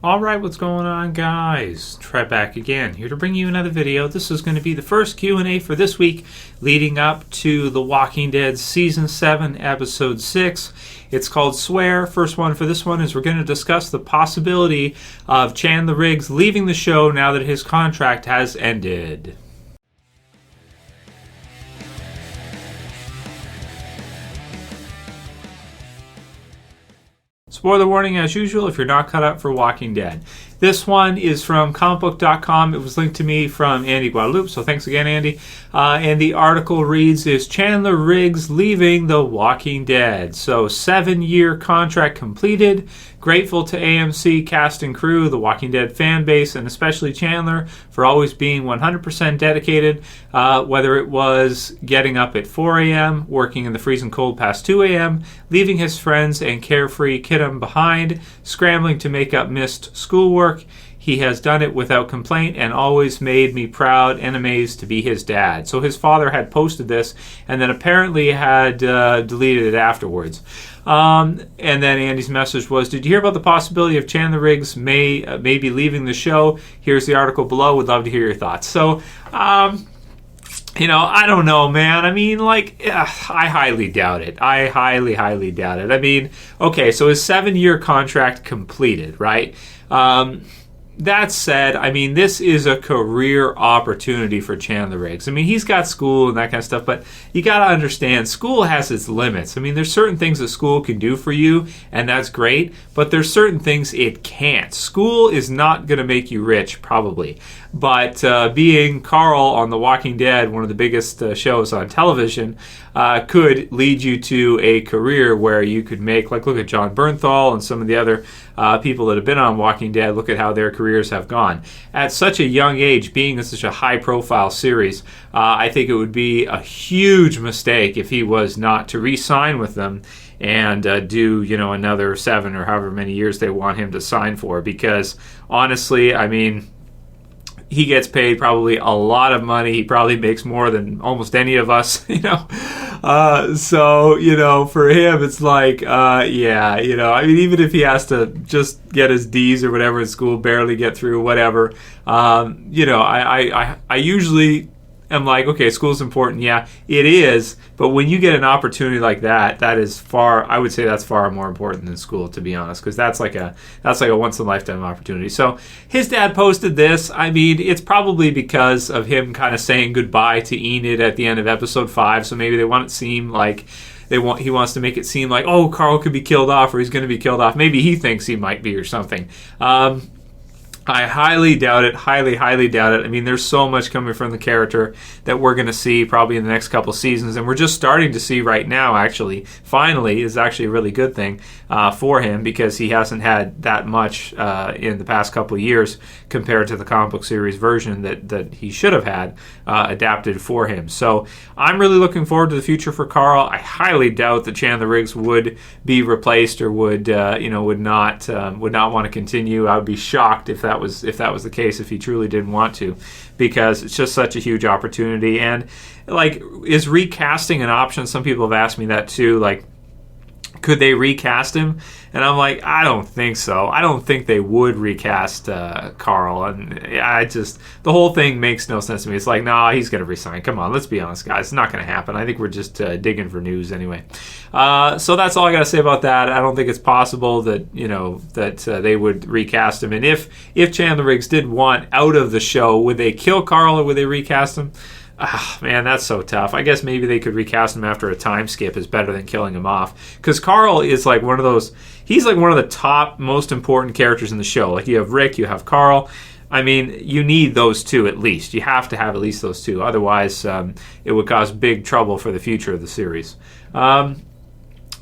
Alright, what's going on, guys? Trev back again, here to bring you another video. This is going to be the first Q&A for this week, leading up to The Walking Dead Season 7, Episode 6. It's called Swear. First one for this one is we're going to discuss the possibility of Chandler Riggs leaving the show now that his contract has ended. Spoiler warning as usual if you're not caught up for Walking Dead. This one is from comicbook.com. It was linked to me from Andy Guadalupe, so thanks again, Andy. And the article reads, is Chandler Riggs leaving The Walking Dead? So 7-year contract completed. Grateful to AMC cast and crew, the Walking Dead fan base, and especially Chandler for always being 100% dedicated, whether it was getting up at 4 a.m., working in the freezing cold past 2 a.m., leaving his friends and carefree kiddom behind, scrambling to make up missed schoolwork. He has done it without complaint and always made me proud and amazed to be his dad. So his father had posted this and then apparently had deleted it afterwards. And then Andy's message was, did you hear about the possibility of Chandler Riggs may be leaving the show? Here's the article below. Would love to hear your thoughts. So, I don't know, man. I mean, I highly doubt it. I highly doubt it. I mean, okay, so his 7-year contract completed, right? That said, I mean, this is a career opportunity for Chandler Riggs. I mean, he's got school and that kind of stuff, but you got to understand, school has its limits. I mean, there's certain things that school can do for you, and that's great, but there's certain things it can't. School is not going to make you rich, probably, but being Carl on The Walking Dead, one of the biggest shows on television, could lead you to a career where you could make, look at John Bernthal and some of the other people that have been on Walking Dead. Look at how their careers have gone. At such a young age, being in such a high-profile series, I think it would be a huge mistake if he was not to re-sign with them and do, another 7 or however many years they want him to sign for. Because, honestly, I mean, he gets paid probably a lot of money. He probably makes more than almost any of us, So, for him, it's like, I mean, even if he has to just get his D's or whatever in school, barely get through, whatever, I usually am like, okay, school's important. Yeah, it is. But when you get an opportunity like that, I would say that's far more important than school, to be honest, because that's like a once in a lifetime opportunity. So his dad posted this. I mean, it's probably because of him kind of saying goodbye to Enid at the end of episode 5. So maybe they want it to seem like he wants to make it seem like, oh, Carl could be killed off or he's going to be killed off. Maybe he thinks he might be or something. I highly doubt it, highly doubt it. I mean, there's so much coming from the character that we're going to see probably in the next couple seasons, and we're just starting to see right now, actually. Finally, is actually a really good thing for him because he hasn't had that much in the past couple of years compared to the comic book series version that he should have had adapted for him. So I'm really looking forward to the future for Carl. I highly doubt that Chandler Riggs would be replaced or would not want to continue. I would be shocked if that was the case, if he truly didn't want to, because it's just such a huge opportunity. And is recasting an option? Some people have asked me that too, could they recast him? And I'm like, I don't think so. I don't think they would recast Carl. And the whole thing makes no sense to me. It's like, nah, he's going to resign. Come on, let's be honest, guys. It's not going to happen. I think we're just digging for news anyway. So that's all I got to say about that. I don't think it's possible that, they would recast him. And if Chandler Riggs did want out of the show, would they kill Carl or would they recast him? Man, that's so tough. I guess maybe they could recast him after a time skip is better than killing him off. Because Carl is like one of those, he's like one of the top most important characters in the show. Like you have Rick, you have Carl. I mean, you need those two at least. You have to have at least those two. Otherwise, it would cause big trouble for the future of the series.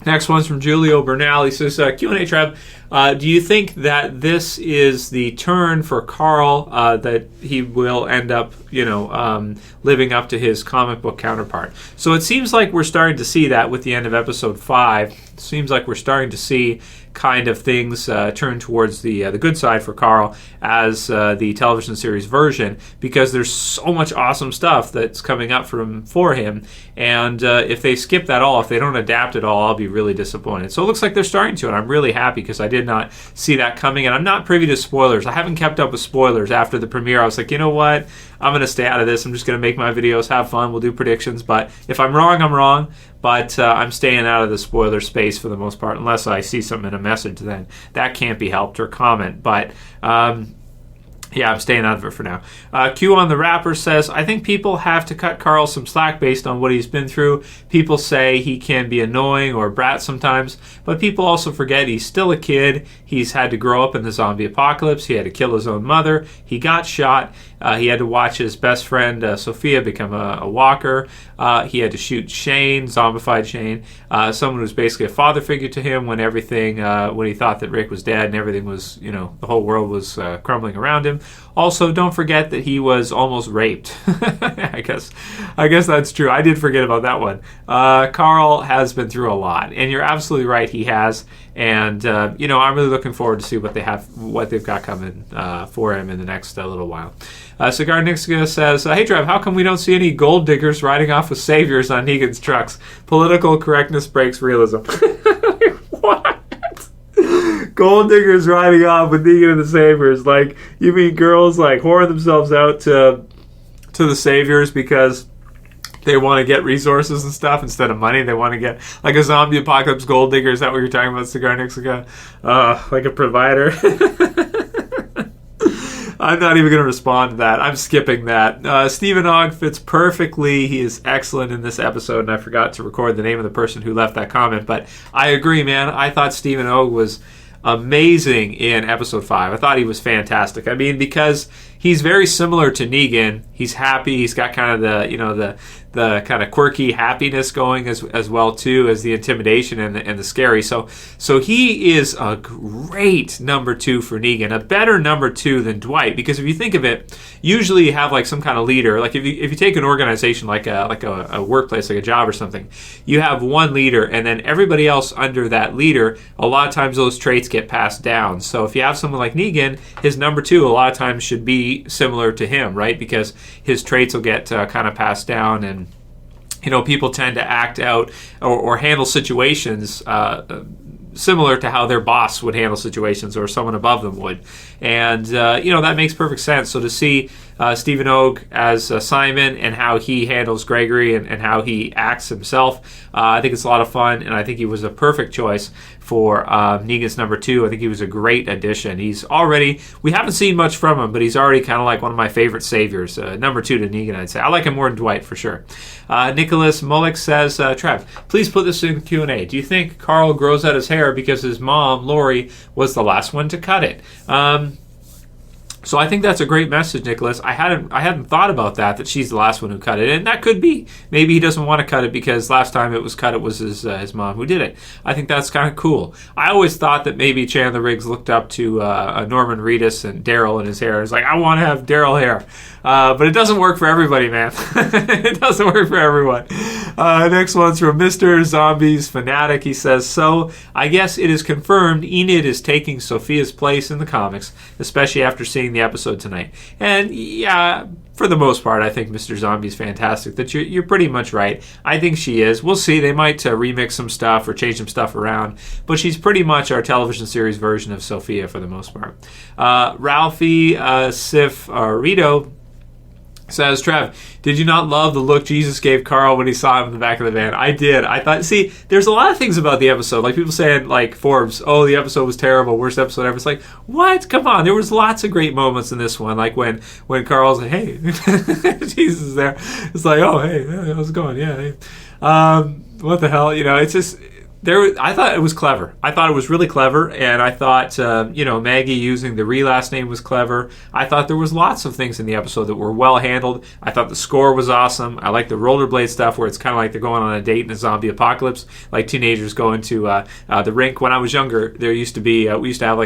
Next one's from Julio Bernal. He says, Q&A Trev, do you think that this is the turn for Carl, that he will end up, living up to his comic book counterpart? So it seems like we're starting to see that with the end of episode 5. It seems like we're starting to see kind of things turn towards the good side for Carl as the television series version, because there's so much awesome stuff that's coming up for him. And if they skip that all, if they don't adapt it all, I'll be really disappointed. So it looks like they're starting to, and I'm really happy because I did did not see that coming. And I'm not privy to spoilers. I haven't kept up with spoilers after the premiere. I was like, you know what? I'm going to stay out of this. I'm just going to make my videos, have fun. We'll do predictions. But if I'm wrong, I'm wrong. But I'm staying out of the spoiler space for the most part, unless I see something in a message, then that can't be helped or comment. But yeah, I'm staying out of it for now. QueonTheRapper says, I think people have to cut Carl some slack based on what he's been through. People say he can be annoying or a brat sometimes, but people also forget he's still a kid. He's had to grow up in the zombie apocalypse. He had to kill his own mother. He got shot. He had to watch his best friend, Sophia, become a walker. He had to shoot Shane, zombified Shane, someone who was basically a father figure to him when when he thought that Rick was dead and everything was, the whole world was crumbling around him. Also, don't forget that he was almost raped. I guess that's true. I did forget about that one. Carl has been through a lot, and you're absolutely right. He has, and I'm really looking forward to see what they've got coming for him in the next little while. Cigar Nixica says, hey Trev, how come we don't see any gold diggers riding off with saviors on Negan's trucks? Political correctness breaks realism. What? Gold diggers riding off with Negan and the Saviors. Like, you mean girls like whoring themselves out to the Saviors because they want to get resources and stuff instead of money? They want to get like a zombie apocalypse gold digger. Is that what you're talking about, Cigar Nixica? Like a provider. I'm not even going to respond to that. I'm skipping that. Stephen Ogg fits perfectly. He is excellent in this episode, and I forgot to record the name of the person who left that comment, but I agree, man. I thought Stephen Ogg was amazing in episode 5. I thought he was fantastic. I mean, because he's very similar to Negan. He's happy. He's got kind of the kind of quirky happiness going as well too as the intimidation and the scary. So he is a great number 2 for Negan, a better number 2 than Dwight, because if you think of it, usually you have like some kind of leader. Like if you take an organization like a workplace, like a job or something, you have one leader and then everybody else under that leader. A lot of times those traits get passed down. So if you have someone like Negan, his number 2 a lot of times should be similar to him, right? Because his traits will get kind of passed down, and people tend to act out or handle situations similar to how their boss would handle situations or someone above them would. And, that makes perfect sense. So to see Stephen Ogg as Simon and how he handles Gregory and how he acts himself, I think it's a lot of fun, and I think he was a perfect choice for Negan's number 2. I think he was a great addition. We haven't seen much from him, but he's already kind of like one of my favorite saviors. Number 2 to Negan, I'd say. I like him more than Dwight, for sure. Nicholas Mullick says, Trev, please put this in Q&A. Do you think Carl grows out his hair because his mom, Lori, was the last one to cut it? So I think that's a great message, Nicholas. I hadn't thought about that she's the last one who cut it, and that could be. Maybe he doesn't want to cut it because last time it was cut, it was his mom who did it. I think that's kind of cool. I always thought that maybe Chandler Riggs looked up to Norman Reedus and Daryl in his hair. It's like, I want to have Daryl hair. But it doesn't work for everybody, man. It doesn't work for everyone. Next one's from Mr. Zombies Fanatic. He says, so I guess it is confirmed Enid is taking Sophia's place in the comics, especially after seeing the episode tonight. And yeah, for the most part, I think Mr. Zombie's fantastic. That you're pretty much right. I think she is. We'll see. They might remix some stuff or change some stuff around, but she's pretty much our television series version of Sophia for the most part. Ralphie Sif Rito says, Trev, did you not love the look Jesus gave Carl when he saw him in the back of the van? I did. I thought, see, there's a lot of things about the episode. Like people saying, like Forbes, oh, the episode was terrible, worst episode ever. It's like, what? Come on. There was lots of great moments in this one. Like when Carl's like, hey, Jesus is there. It's like, oh, hey, how's it going? Yeah, hey. What the hell? It's just... I thought it was clever. I thought it was really clever, and I thought, Maggie using the last name was clever. I thought there was lots of things in the episode that were well handled. I thought the score was awesome. I like the rollerblade stuff where it's kind of like they're going on a date in a zombie apocalypse, like teenagers going to the rink. When I was younger, there used to be, we used to have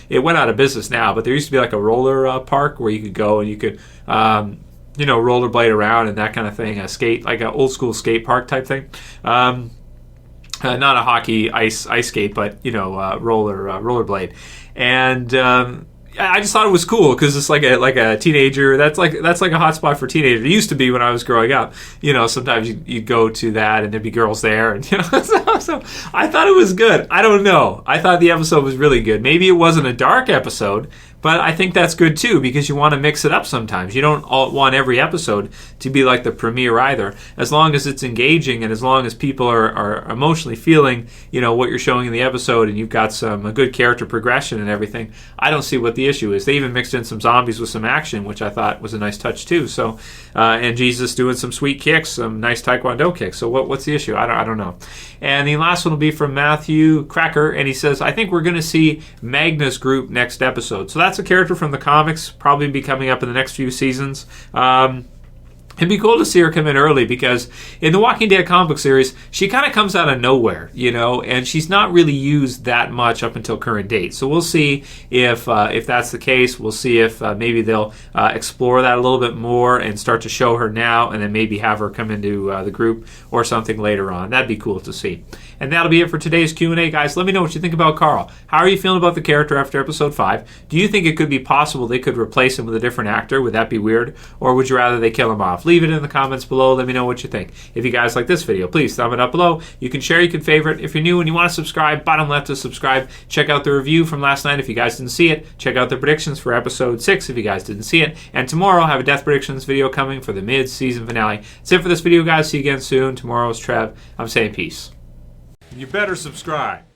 it went out of business now, but there used to be like a roller park where you could go and you could, rollerblade around and that kind of thing, skate, like an old school skate park type thing. Not a hockey ice skate, but rollerblade, and I just thought it was cool because it's like a teenager. That's like a hot spot for teenagers. It used to be when I was growing up. Sometimes you'd go to that and there'd be girls there, and so I thought it was good. I don't know. I thought the episode was really good. Maybe it wasn't a dark episode, but I think that's good too because you want to mix it up sometimes. You don't want every episode to be like the premiere either. As long as it's engaging and as long as people are emotionally feeling, what you're showing in the episode, and you've got a good character progression and everything, I don't see what the issue is. They even mixed in some zombies with some action, which I thought was a nice touch too. So, and Jesus doing some sweet kicks, some nice taekwondo kicks. So what's the issue? I don't know. And the last one will be from Matthew Cracker, and he says, I think we're going to see Magnus Group next episode. So that's a character from the comics, probably be coming up in the next few seasons. It'd be cool to see her come in early because in the Walking Dead comic book series, she kind of comes out of nowhere, and she's not really used that much up until current date. So we'll see if that's the case. We'll see if maybe they'll explore that a little bit more and start to show her now, and then maybe have her come into the group or something later on. That'd be cool to see. And that'll be it for today's Q&A, guys. Let me know what you think about Carl. How are you feeling about the character after episode 5? Do you think it could be possible they could replace him with a different actor? Would that be weird? Or would you rather they kill him off? Leave it in the comments below. Let me know what you think. If you guys like this video, please thumb it up below. You can share, you can favorite. If you're new and you want to subscribe, bottom left is subscribe. Check out the review from last night if you guys didn't see it. Check out the predictions for episode 6 if you guys didn't see it. And tomorrow I have a death predictions video coming for the mid-season finale. That's it for this video, guys. See you again soon. Tomorrow is Trev. I'm saying peace. You better subscribe.